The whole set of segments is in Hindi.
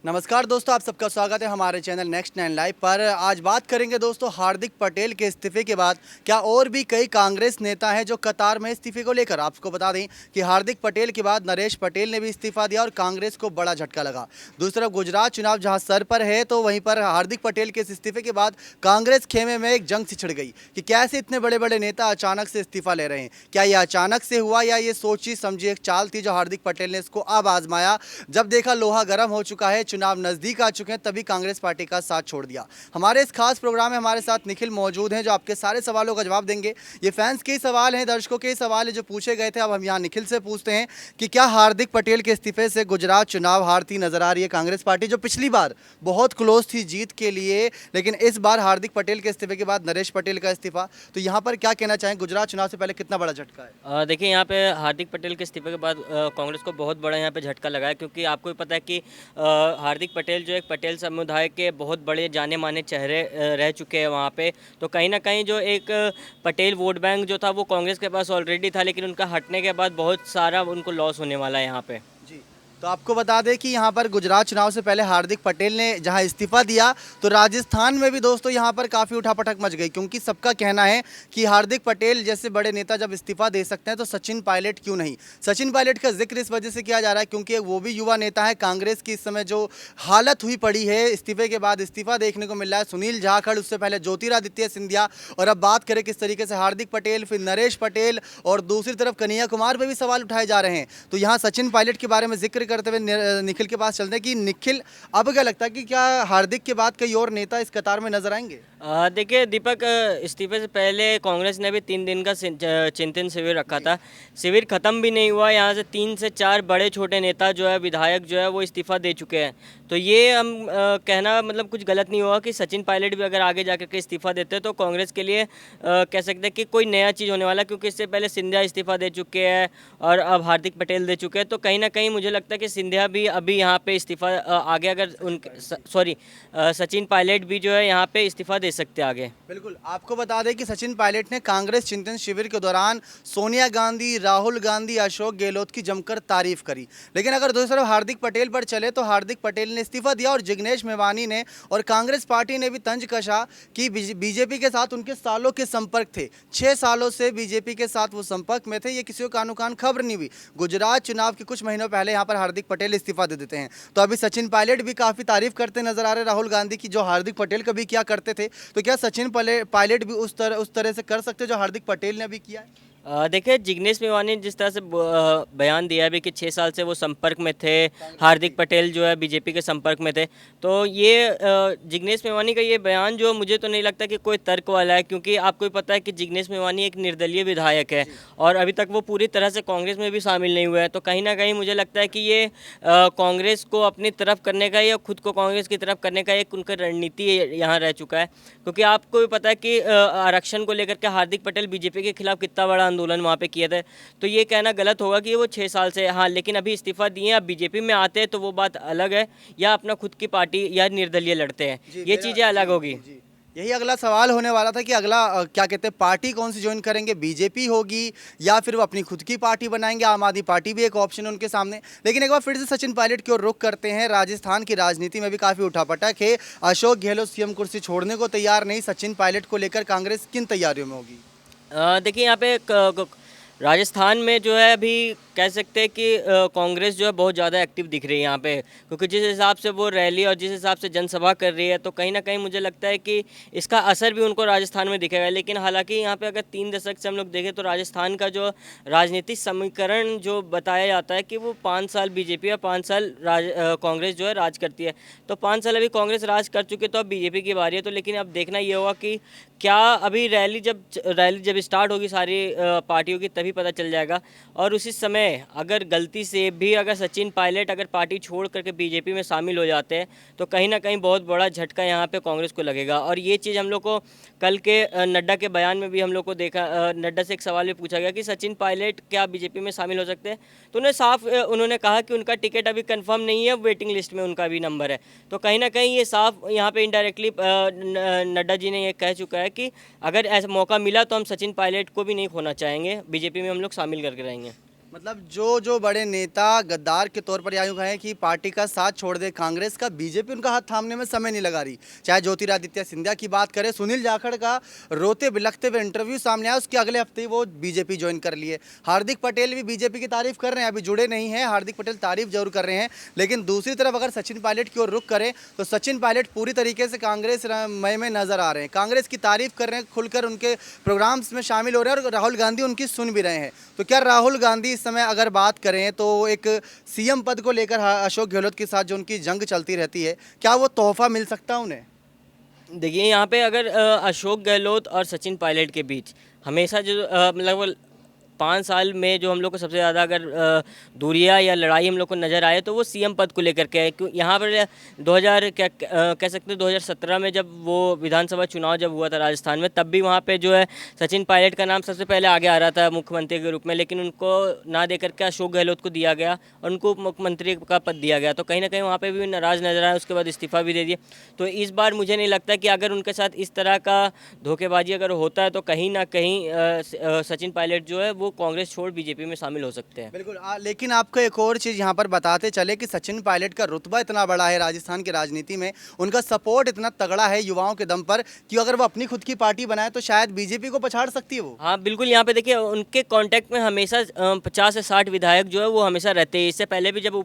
नमस्कार दोस्तों, आप सबका स्वागत है हमारे चैनल नेक्स्ट 9 लाइव पर। आज बात करेंगे दोस्तों हार्दिक पटेल के इस्तीफे के बाद क्या और भी कई कांग्रेस नेता हैं जो कतार में इस्तीफे को लेकर। आपको बता दें कि हार्दिक पटेल के बाद नरेश पटेल ने भी इस्तीफा दिया और कांग्रेस को बड़ा झटका लगा। दूसरी तरफ गुजरात चुनाव जहां सर पर है तो वहीं पर हार्दिक पटेल के इस्तीफे के बाद कांग्रेस खेमे में एक जंग सी छिड़ गई कि कैसे इतने बड़े बड़े नेता अचानक से इस्तीफा ले रहे हैं। क्या ये अचानक से हुआ या ये सोची समझी एक चाल थी जो हार्दिक पटेल ने इसको अब आजमाया। जब देखा लोहा गर्म हो चुका है, चुनाव नजदीक आ चुके हैं, तभी कांग्रेस पार्टी का साथ छोड़ दिया। हमारे इस खास प्रोग्राम में हमारे साथ निखिल मौजूद हैं जो आपके सारे सवालों का जवाब देंगे। ये फैंस के ही सवाल हैं, दर्शकों के ही सवाल हैं जो पूछे गए थे। अब हम यहाँ निखिल से पूछते हैं कि क्या हार्दिक पटेल के इस्तीफे से गुजरात चुनाव हारती नजर आ रही है कांग्रेस पार्टी, जो पिछली बार बहुत क्लोज थी जीत के लिए, लेकिन इस बार हार्दिक पटेल के इस्तीफे के बाद नरेश पटेल का इस्तीफा, तो यहाँ पर क्या कहना चाहें, गुजरात चुनाव से पहले कितना बड़ा झटका है? देखिए यहाँ पे हार्दिक पटेल के इस्तीफे के बाद कांग्रेस को बहुत बड़ा यहाँ पे झटका लगा है, क्योंकि आपको भी पता है कि हार्दिक पटेल जो एक पटेल समुदाय के बहुत बड़े जाने माने चेहरे रह चुके हैं वहाँ पे। तो कहीं ना कहीं जो एक पटेल वोट बैंक जो था वो कांग्रेस के पास ऑलरेडी था, लेकिन उनका हटने के बाद बहुत सारा उनको लॉस होने वाला है यहाँ पे। जी, तो आपको बता दें कि यहाँ पर गुजरात चुनाव से पहले हार्दिक पटेल ने जहाँ इस्तीफा दिया तो राजस्थान में भी दोस्तों यहाँ पर काफ़ी उठापटक मच गई, क्योंकि सबका कहना है कि हार्दिक पटेल जैसे बड़े नेता जब इस्तीफा दे सकते हैं तो सचिन पायलट क्यों नहीं। सचिन पायलट का जिक्र इस वजह से किया जा रहा है क्योंकि वो भी युवा नेता है। कांग्रेस की इस समय जो हालत हुई पड़ी है, इस्तीफे के बाद इस्तीफा देखने को मिल रहा है। सुनील जाखड़, उससे पहले ज्योतिरादित्य सिंधिया, और अब बात करें किस तरीके से हार्दिक पटेल, फिर नरेश पटेल और दूसरी तरफ कन्हैया कुमार पर भी सवाल उठाए जा रहे हैं। तो यहाँ सचिन पायलट के बारे में जिक्र करते हुए निखिल के पास चलते हैं कि निखिल, अब क्या लगता है कि क्या हार्दिक के बाद कई और नेता इस कतार में नजर आएंगे? देखिए दीपक, इस्तीफे से पहले कांग्रेस ने भी 3 दिन का चिंतन शिविर रखा था। शिविर ख़त्म भी नहीं हुआ, यहाँ से 3 से 4 बड़े छोटे नेता जो है, विधायक जो है वो इस्तीफा दे चुके हैं। तो ये हम कहना मतलब कुछ गलत नहीं होगा कि सचिन पायलट भी अगर आगे जाकर के इस्तीफा देते हैं तो कांग्रेस के लिए कह सकते हैं कि कोई नया चीज़ होने वाला है, क्योंकि इससे पहले सिंधिया इस्तीफा दे चुके हैं और अब हार्दिक पटेल दे चुके हैं। तो कहीं ना कहीं मुझे लगता है कि सिंधिया भी अभी यहाँ पे इस्तीफा आगे अगर सचिन पायलट भी जो है यहाँ पे इस्तीफा दे सकते हैं आगे। बिल्कुल, आपको बता दें कि सचिन पायलट ने कांग्रेस चिंतन शिविर के दौरान सोनिया गांधी, राहुल गांधी, अशोक गहलोत की जमकर तारीफ करी। लेकिन अगर दूसरी तरफ हार्दिक पटेल पर चले तो हार्दिक पटेल ने इस्तीफा दिया और जिग्नेश मेवानी ने और कांग्रेस पार्टी ने भी तंज कसा कि बीजेपी के साथ उनके सालों के संपर्क थे। 6 सालों से बीजेपी के साथ वो संपर्क में थे, ये किसी को कानो कान खबर नहीं हुई। गुजरात चुनाव के कुछ महीनों पहले यहाँ पर हार्दिक पटेल इस्तीफा दे देते हैं। तो अभी सचिन पायलट भी काफ़ी तारीफ करते नजर आ रहे राहुल गांधी की, जो हार्दिक पटेल कभी क्या करते थे। तो क्या सचिन पायलट भी उस तरह से कर सकते जो हार्दिक पटेल ने अभी किया है? देखिए जिग्नेश मेवानी ने जिस तरह से बयान दिया है भी कि 6 साल से वो संपर्क में थे, हार्दिक पटेल जो है बीजेपी के संपर्क में थे। तो ये जिग्नेश मेवानी का ये बयान जो मुझे तो नहीं लगता कि कोई तर्क वाला है, क्योंकि आपको भी पता है कि जिग्नेश मेवानी एक निर्दलीय विधायक है और अभी तक वो पूरी तरह से कांग्रेस में भी शामिल नहीं हुए हैं। तो कहीं ना कहीं मुझे लगता है कि ये कांग्रेस को अपनी तरफ करने का या खुद को कांग्रेस की तरफ करने का एक उनका रणनीति यहाँ रह चुका है। क्योंकि आपको भी पता है कि आरक्षण को लेकर के हार्दिक पटेल बीजेपी के खिलाफ कितना बड़ा आंदोलन वहाँ पे किए थे। तो ये कहना गलत होगा कि वो 6 साल से, हाँ लेकिन अभी इस्तीफा दिए, अब बीजेपी में आते हैं तो वो बात अलग है, या अपना खुद की पार्टी या निर्दलीय लड़ते हैं, ये चीज़ें अलग होगी। यही अगला सवाल होने वाला था कि अगला क्या कहते हैं, पार्टी कौन सी ज्वाइन करेंगे, बीजेपी होगी या फिर वो अपनी खुद की पार्टी बनाएंगे। आम आदमी पार्टी भी एक ऑप्शन है उनके सामने। लेकिन एक बार फिर से सचिन पायलट की ओर रुख करते हैं। राजस्थान की राजनीति में भी काफ़ी उठापटक है। अशोक गहलोत सीएम कुर्सी छोड़ने को तैयार नहीं। सचिन पायलट को लेकर कांग्रेस किन तैयारियों में होगी? देखिए यहाँ पे राजस्थान में जो है अभी कह सकते हैं कि कांग्रेस जो है बहुत ज़्यादा एक्टिव दिख रही है यहाँ पे, क्योंकि जिस हिसाब से वो रैली और जिस हिसाब से जनसभा कर रही है, तो कहीं ना कहीं मुझे लगता है कि इसका असर भी उनको राजस्थान में दिखेगा। लेकिन हालांकि यहाँ पे अगर 3 दशक से हम लोग देखें तो राजस्थान का जो राजनीतिक समीकरण जो बताया जाता है कि वो 5 साल बीजेपी और 5 साल कांग्रेस जो है राज करती है। तो 5 साल अभी कांग्रेस राज कर चुकी है, तो अब बीजेपी की बारी है। तो लेकिन अब देखना ये होगा कि क्या अभी रैली जब स्टार्ट होगी सारी पार्टियों की, तभी पता चल जाएगा। और उसी समय अगर गलती से भी अगर सचिन पायलट अगर पार्टी छोड़ करके बीजेपी में शामिल हो जाते हैं तो कहीं ना कहीं बहुत बड़ा झटका यहाँ पे कांग्रेस को लगेगा। और ये चीज़ हम लोग को कल के नड्डा के बयान में भी हम लोग को देखा, नड्डा से एक सवाल भी पूछा गया कि सचिन पायलट क्या बीजेपी में शामिल हो सकते हैं, तो उन्हें साफ उन्होंने कहा कि उनका टिकट अभी कंफर्म नहीं है, वेटिंग लिस्ट में उनका भी नंबर है। तो कहीं ना कहीं ये साफ यहाँ पे इनडायरेक्टली नड्डा जी ने ये कह चुका है कि अगर ऐसा मौका मिला तो हम सचिन पायलट को भी नहीं खोना चाहेंगे, बीजेपी में हम लोग शामिल करके रहेंगे। मतलब जो जो बड़े नेता गद्दार के तौर पर यूँ कहें कि पार्टी का साथ छोड़ दे कांग्रेस का, बीजेपी उनका हाथ थामने में समय नहीं लगा रही। चाहे ज्योतिरादित्य सिंधिया की बात करें, सुनील जाखड़ का रोते बिलखते हुए इंटरव्यू सामने आया, उसके अगले हफ्ते ही वो बीजेपी ज्वाइन कर लिए। हार्दिक पटेल भी बीजेपी की तारीफ कर रहे हैं, अभी जुड़े नहीं हैं, हार्दिक पटेल तारीफ जरूर कर रहे हैं। लेकिन दूसरी तरफ अगर सचिन पायलट की ओर रुख करें तो सचिन पायलट पूरी तरीके से कांग्रेस मय में नजर आ रहे हैं, कांग्रेस की तारीफ कर रहे हैं, खुलकर उनके प्रोग्राम्स में शामिल हो रहे हैं और राहुल गांधी उनकी सुन भी रहे हैं। तो क्या राहुल गांधी इस समय अगर बात करें तो एक सीएम पद को लेकर अशोक गहलोत के साथ जो उनकी जंग चलती रहती है, क्या वो तोहफा मिल सकता है उन्हें? देखिए यहाँ पे अगर अशोक गहलोत और सचिन पायलट के बीच हमेशा जो मतलब 5 साल में जो हम लोग को सबसे ज़्यादा अगर दूरियां या लड़ाई हम लोग को नज़र आए तो वो सीएम पद को लेकर के है। क्यों यहाँ पर 2000 क्या कह सकते हैं 2017 में जब वो विधानसभा चुनाव जब हुआ था राजस्थान में, तब भी वहाँ पे जो है सचिन पायलट का नाम सबसे पहले आगे आ रहा था मुख्यमंत्री के रूप में, लेकिन उनको ना दे करके अशोक गहलोत को दिया गया और उनको मुख्यमंत्री का पद दिया गया। तो कहीं ना कहीं वहाँ पर भी नाराज़ नजर आए, उसके बाद इस्तीफा भी दे दिया। तो इस बार मुझे नहीं लगता कि अगर उनके साथ इस तरह का धोखेबाजी अगर होता है तो कहीं ना कहीं सचिन पायलट जो है वो कांग्रेस छोड़ बीजेपी में शामिल हो सकते हैं। बिल्कुल। लेकिन आपको एक और चीज़ यहाँ पर बताते चले कि सचिन पायलट का रुतबा इतना बड़ा है राजस्थान की राजनीति में, उनका सपोर्ट इतना तगड़ा है युवाओं के दम पर कि अगर वो अपनी खुद की पार्टी बनाए तो शायद बीजेपी को पछाड़ सकती है वो। हाँ बिल्कुल, यहाँ पे देखिए उनके कांटेक्ट में हमेशा 50 से 60 विधायक जो है वो हमेशा रहते हैं। इससे पहले भी जब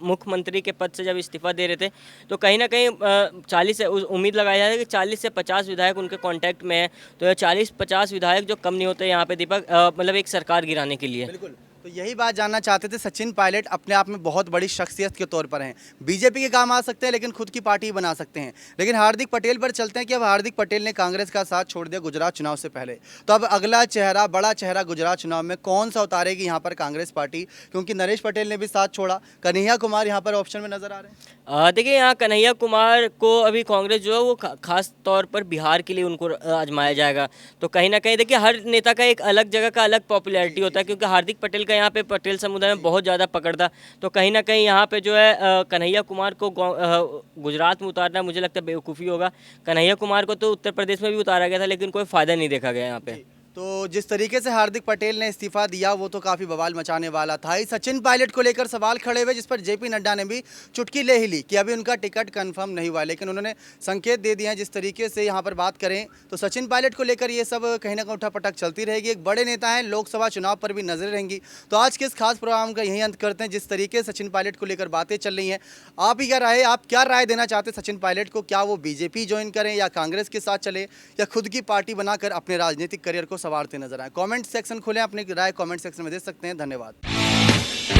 मुख्यमंत्री के पद से जब इस्तीफा दे रहे थे तो कहीं ना कहीं 40 से उम्मीद लगाई जाए कि 40 से 50 विधायक उनके कांटेक्ट में है। तो 40-50 विधायक जो कम नहीं होते यहाँ पे दीपक, मतलब एक सरकार गिराने के लिए। बिल्कुल। तो यही बात जानना चाहते थे, सचिन पायलट अपने आप में बहुत बड़ी शख्सियत के तौर पर हैं, बीजेपी के काम आ सकते हैं लेकिन खुद की पार्टी बना सकते हैं। लेकिन हार्दिक पटेल पर चलते हैं कि अब हार्दिक पटेल ने कांग्रेस का साथ छोड़ दिया गुजरात चुनाव से पहले, तो अब अगला चेहरा, बड़ा चेहरा गुजरात चुनाव में कौन सा उतारेगी यहाँ पर कांग्रेस पार्टी? क्योंकि नरेश पटेल ने भी साथ छोड़ा, कन्हैया कुमार यहाँ पर ऑप्शन में नजर आ रहे हैं। देखिए यहाँ कन्हैया कुमार को अभी कांग्रेस जो है वो खास तौर पर बिहार के लिए उनको आजमाया जाएगा। तो कहीं ना कहीं देखिए हर नेता का एक अलग जगह का अलग पॉपुलैरिटी होता है, क्योंकि हार्दिक पटेल का यहाँ पे पटेल समुदाय में बहुत ज़्यादा पकड़ था। तो कहीं ना कहीं यहाँ पे जो है कन्हैया कुमार को गुजरात में उतारना मुझे लगता है बेवकूफ़ी होगा। कन्हैया कुमार को तो उत्तर प्रदेश में भी उतारा गया था लेकिन कोई फ़ायदा नहीं देखा गया यहाँ पे। तो जिस तरीके से हार्दिक पटेल ने इस्तीफा दिया वो तो काफ़ी बवाल मचाने वाला था ही। सचिन पायलट को लेकर सवाल खड़े हुए जिस पर जेपी नड्डा ने भी चुटकी ले ही ली कि अभी उनका टिकट कंफर्म नहीं हुआ, लेकिन उन्होंने संकेत दे दिए हैं। जिस तरीके से यहाँ पर बात करें तो सचिन पायलट को लेकर ये सब कहीं ना कहीं उठापटक चलती रहेगी। एक बड़े नेता हैं, लोकसभा चुनाव पर भी नजरें रहेंगी। तो आज के इस खास प्रोग्राम का यही अंत करते हैं। जिस तरीके से सचिन पायलट को लेकर बातें चल रही हैं, आप क्या राय देना चाहते हैं सचिन पायलट को? क्या वो बीजेपी ज्वाइन करें या कांग्रेस के साथ चले या खुद की पार्टी बनाकर अपने राजनीतिक करियर को संवारते नजर आए? कमेंट सेक्शन खोलें, अपनी राय कमेंट सेक्शन में दे सकते हैं। धन्यवाद।